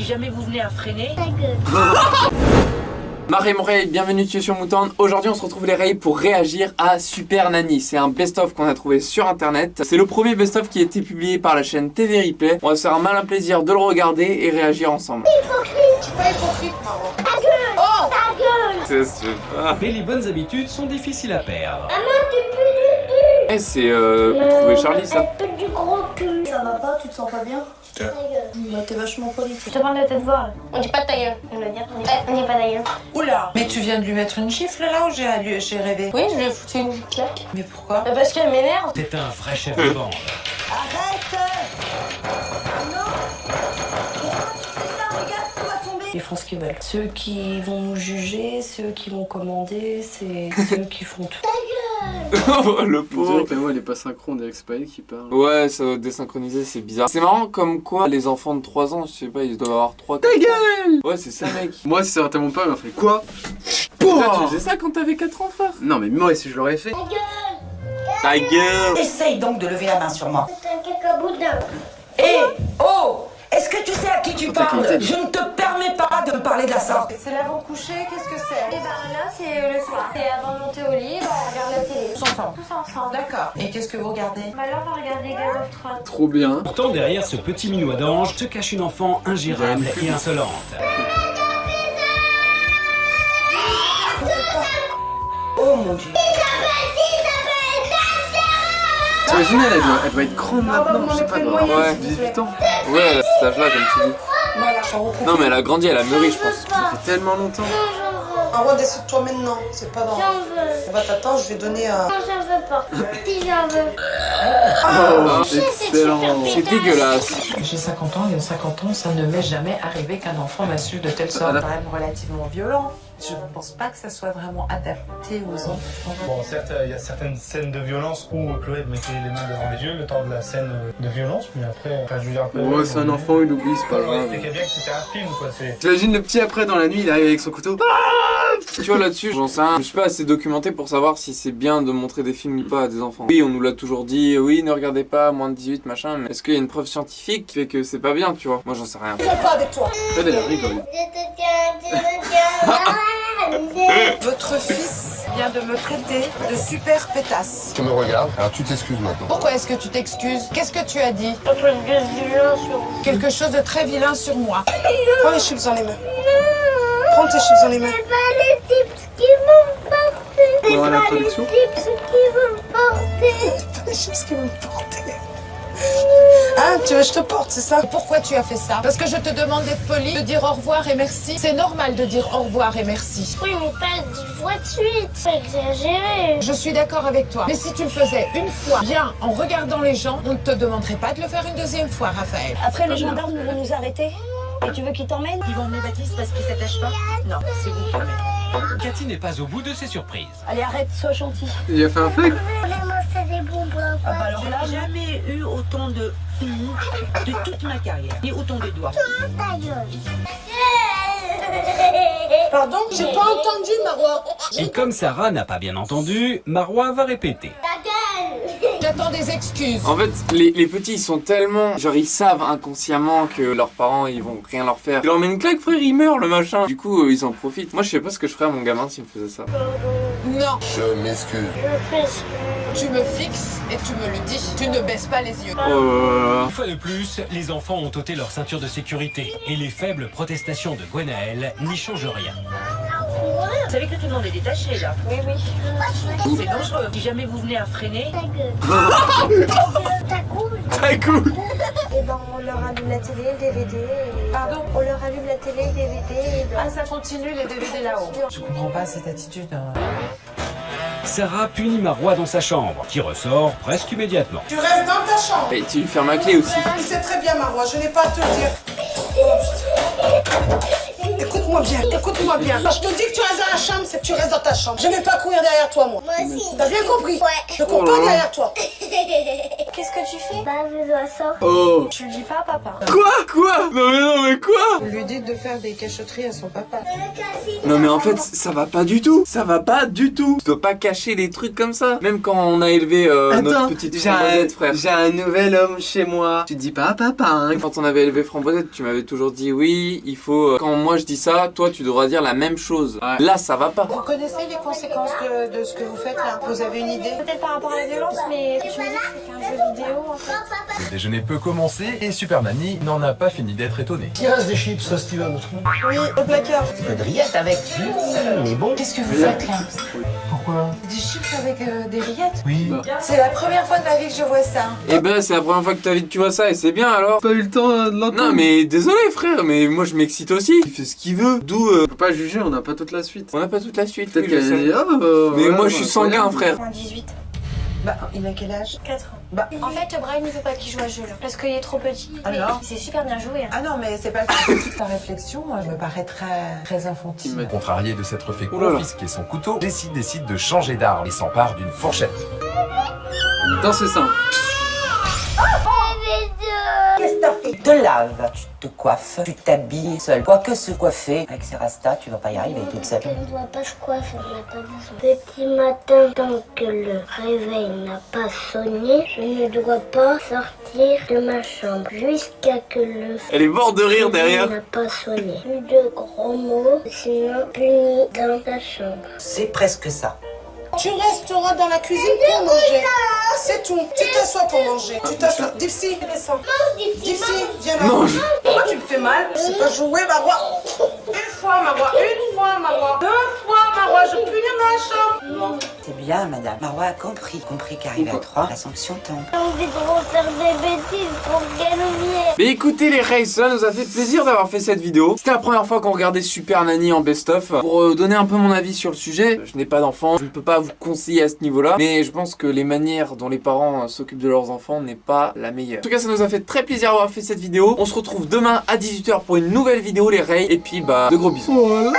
jamais vous venez à freiner. Ta gueule. Marie Moreille, bienvenue sur Mouton. Aujourd'hui on se retrouve les Rays pour réagir à Super Nanny. C'est un best-of qu'on a trouvé sur internet. C'est le premier best-of qui a été publié par la chaîne TV Replay. On va se faire un malin plaisir de le regarder et réagir ensemble. Hypocrite. Je suis pas hypocrite, Marwa. Ta gueule. Oh. Ta gueule. C'est pas... Mais les bonnes habitudes sont difficiles à perdre. Maman, tu pues du cul. Eh, c'est trouver Charlie ça. Elle pue du gros cul. Ça va pas, tu te sens pas bien? Ta gueule. Bah t'es vachement politique. Je te parle de tête voir. On dit pas ta gueule. On doit dire. On dit pas ta gueule. Oula, mais tu viens de lui mettre une gifle là ou j'ai rêvé? Oui, je lui ai foutu une claque. Mais pourquoi? Parce qu'elle m'énerve. C'est un vrai chef de bande. Arrête! Non! Pourquoi tu fais ça? Regarde, tu vas tomber! Ils font ce qu'ils veulent. Ceux qui vont nous juger, ceux qui vont commander, c'est ceux qui font tout. Oh, le On pauvre. dirait que la voix elle est pas synchro, on dirait que c'est pas elle qui parle. Ouais, ça doit désynchroniser, c'est bizarre. C'est marrant comme quoi les enfants de 3 ans, je sais pas, ils doivent avoir 3... Ta gueule! Ouais, c'est ça mec. Moi, si ça aurait été mon père, il m'a fait quoi? Putain, tu faisais ça quand t'avais 4 ans frère? Non, mais moi, si je l'aurais fait. Ta gueule. Essaye donc de lever la main sur moi. C'est un cacaboudin. Hé, oh, est-ce que tu sais à qui tu T'as parles? qualité. Je ne te permets pas de me parler de la sorte. C'est l'avant-coucher, qu'est-ce que c'est? Et ben là, c'est le soir. Et avant de monter au lit, on regarde la télé. Tous ensemble. Tous ensemble. D'accord. Et qu'est-ce que vous regardez? Bah là, on va regarder Game of Thrones. Trop bien. Pourtant, derrière ce petit minois d'ange se cache une enfant ingérable et insolente. Oh mon dieu. T'imagines, elle doit être grande maintenant, je sais pas, elle doit avoir Ouais. 18 ans. Ouais, à cet âge-là, comme tu dis. Voilà, j'en reprends. Non, mais elle a grandi, elle a mûri, je pense. Ça fait tellement longtemps. Marwa, décide-toi maintenant. C'est pas dans. J'en veux. On va t'attendre, je vais donner un. Non, j'en veux pas. Si j'en veux. Oh, c'est excellent. super C'est dégueulasse. J'ai 50 ans et en 50 ans, ça ne m'est jamais arrivé qu'un enfant m'insulte de telle sorte. C'est quand même relativement violent. Je ne pense pas que ça soit vraiment adapté aux enfants. Bon, certes, il y a certaines scènes de violence où Chloé mettait les mains devant les yeux le temps de la scène de violence, mais après, enfin, je veux dire après. Ouais, c'est un enfant, il oublie, c'est pas On grave. expliquait bien que c'était un film, quoi. T'imagines le petit après dans la nuit, il arrive avec son couteau. Tu vois là-dessus, j'en sais rien. Je suis pas assez documenté pour savoir si c'est bien de montrer des films ou pas à des enfants. Oui, on nous l'a toujours dit, oui, ne regardez pas moins de 18, machin, mais est-ce qu'il y a une preuve scientifique qui fait que c'est pas bien, tu vois? Moi, j'en sais rien. Je ne pas avec toi. Elle rigole. Je te tiens. Votre fils vient de me traiter de super pétasse. Tu me regardes, alors tu t'excuses maintenant. Pourquoi est-ce que tu t'excuses? Qu'est-ce que tu as dit? Un truc de violent sur vous. Quelque chose de très vilain sur moi. Prends les chips dans les mains. Prends tes chips dans les mains. C'est pas les tips qui vont porter. C'est Bon, à la pas les traduction. tips qui vont porter. Les chips qui vont me porter. Hein, tu veux que je te porte, c'est ça? Pourquoi tu as fait ça? Parce que je te demande d'être poli, de dire au revoir et merci. C'est normal de dire au revoir et merci. Oui, mais pas 10 fois de suite. C'est exagéré. Je suis d'accord avec toi. Mais si tu le faisais une fois, bien, en regardant les gens, on ne te demanderait pas de le faire une deuxième fois, Raphaël. Après, les gendarmes vont nous arrêter. Et tu veux qu'ils t'emmènent? Ils vont emmener Baptiste parce qu'il s'attache pas. Non, c'est vous qui l'emmènez. Cathy n'est pas au bout de ses surprises. Allez, arrête, sois gentil. Il a fait un fake. Vraiment, c'est des bonbons. Ah bah alors là, J'ai jamais eu autant de toute ma carrière, ni autant de doigts. Ta gueule. Pardon? J'ai pas entendu, Marwa. Et comme Sarah n'a pas bien entendu, Marwa va répéter. Ta gueule. J'attends des excuses. En fait, les petits, ils sont tellement... Genre, ils savent inconsciemment que leurs parents, ils vont rien leur faire. Ils leur mettent une claque, frère, ils meurent, le machin. Du coup, ils en profitent. Moi, je sais pas ce que je ferais à mon gamin s'il me faisait ça. Non, Je m'excuse. Je fais ce tu me fixes et tu me le dis. Tu ne baisses pas les yeux. Oh là là. Une fois de plus, les enfants ont ôté leur ceinture de sécurité. Et les faibles protestations de Gwenaël n'y changent rien. Vous savez que tout le monde est détaché là. Oui, oui. C'est dangereux. Si jamais vous venez à freiner, Ta gueule. Ta cool. Très cool. Et ben, on leur allume la télé, le DVD. Pardon? On leur allume la télé, le DVD. Et Ah, ça continue, les DVD là-haut. Je comprends pas cette attitude. Sarah punit Marwa dans sa chambre, qui ressort presque immédiatement. Tu restes dans ta chambre. Et tu lui fermes la clé aussi. Tu sais très bien, Marwa, je n'ai pas à te le dire. Écoute-moi bien, écoute-moi bien. Quand je te dis que tu restes dans la chambre, c'est que tu restes dans ta chambre. Je ne vais pas courir derrière toi, moi. moi aussi. T'as bien compris? Ouais. Je cours pas derrière toi. qu'est-ce que tu fais? Bah, je dois sortir. Oh. Tu le dis pas à papa. Quoi? Non mais quoi? Vous lui dites de faire des cachotteries à son papa. Non mais en fait ça va pas du tout. Ça va pas du tout. Tu dois pas cacher les trucs comme ça. Même quand on a élevé notre petite Framboisette, frère. J'ai un nouvel homme chez moi. Tu dis pas à papa, hein. Quand on avait élevé Framboisette, tu m'avais toujours dit oui, il faut... Quand moi je dis ça, toi tu devras dire la même chose. Ouais. Là ça va pas. Vous connaissez les conséquences de ce que vous faites là? Vous avez une idée? Peut-être par rapport à la violence, mais tu me dis que c'est qu'un jeu vidéo en fait. Le déjeuner peut commencer et Super Nanny n'en a pas fini d'être étonné. Il reste des chips, Steven. Oui, au placard. Peu de rillettes avec. Mais bon. Qu'est-ce que vous faites là? Pourquoi? Des chips avec des rillettes? Oui. C'est la première fois de ma vie que je vois ça. Eh ben c'est la première fois que tu vois ça et c'est bien alors. Pas eu le temps de l'entendre. Non mais désolé frère, mais moi je m'excite aussi. Il fait ce qu'il veut. D'où On peut pas juger, on n'a pas toute la suite. on n'a pas toute la suite. Peut-être oui, je qu'elle sais. dit, Mais ouais, moi je suis sanguin frère. Moins 18. Bah, il a quel âge? 4 ans. Bah, En fait, Brian ne veut pas qu'il joue à ce jeu-là. Parce qu'il est trop petit. Alors C'est super bien joué. Hein. ah non, mais c'est pas ta réflexion, moi, me paraît très infantile. Contrarié de s'être fait Oh là là. confisquer son couteau, Jessie décide de changer d'arme et s'empare d'une fourchette. Dans ses seins. Qu'est-ce que t'as fait? Tu te laves, tu te coiffes, tu t'habilles seule. Quoique se coiffer, avec ces rastas, tu vas pas y arriver toute seule. Je ne dois pas se coiffer, on n'a pas besoin. Petit matin, tant que le réveil n'a pas sonné, je ne dois pas sortir de ma chambre jusqu'à que le Elle est morte de rire réveil derrière. n'a pas sonné. Plus de gros mots, sinon puni dans ta chambre. C'est presque ça. Tu resteras dans la cuisine pour manger. C'est tout. Tu t'assois pour manger. Tu t'assois. Dipsy, descends. Dipsy, viens là. Mange. Pourquoi tu me fais mal? C'est pas jouer, Marois. Une fois, Marois. Une fois, Marois. Deux fois, Marois. Je peux venir dans la chambre. Non. C'est bien, madame. Marois a compris qu'arrivé à 3, la sanction tombe. J'ai envie de refaire des bêtises pour gagner. Mais écoutez les Rays, cela nous a fait plaisir d'avoir fait cette vidéo. C'était la première fois qu'on regardait Super Nanny en best-of. Pour donner un peu mon avis sur le sujet, je n'ai pas d'enfant, je ne peux pas vous conseiller à ce niveau-là, mais je pense que les manières dont les parents s'occupent de leurs enfants n'est pas la meilleure. En tout cas, ça nous a fait très plaisir d'avoir fait cette vidéo. On se retrouve demain à 18 h pour une nouvelle vidéo les Rays. Et puis bah, de gros bisous. Voilà.